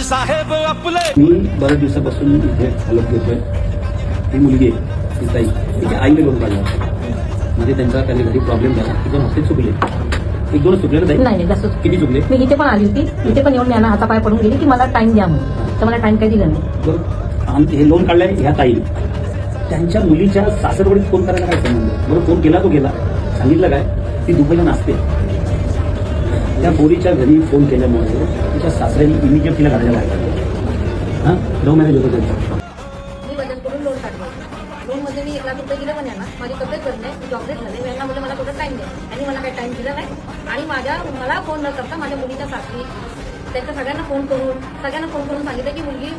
साहेब आपले मी बऱ्याच दिवसापासून इथे हलत घेतोय. ती मुलगी आहे ती ताई, तिच्या आईने लोन काढलं म्हणजे त्यांचा काही घरी प्रॉब्लेम झाला. तिथं हप्ते चुकले, एक दोन चुकले ना ताई? नाही जास्त किती चुकले? मी इथे पण आली होती, इथे पण येऊन यांना हातापाय पडून गेली की मला टाइम द्या म्हणून, तर मला टाइम काही दिला नाही. बरं, हे लोन काढलंय ह्या ताईने. त्यांच्या मुलीच्या सासरवडीत फोन करायला काय संबंध? बरं, फोन केला तो गेला, सांगितलं काय? ती दुबईला नाचते. त्या पोरीच्या घरी फोन केल्यामुळे तिच्या सासऱ्यांनी इमिजिएट तिला घराच्या बाहेर काढलं. हां, लव्ह मॅरेज होतं त्यांचं. मी बचत करून लोन काढलं. लोन मध्ये मी 1 लाख रुपये दिले पण यांना. माझी तब्येत बरी नाही, मी जॉबलेस झाले. यांना म्हणजे मला थोडं टाइम द्या, आणि मला काही टाइम दिला नाही. आणि मला फोन न करता माझ्या मुलीच्या सासरी त्यांच्या सगळ्यांना फोन करून सांगितलं की मुलगी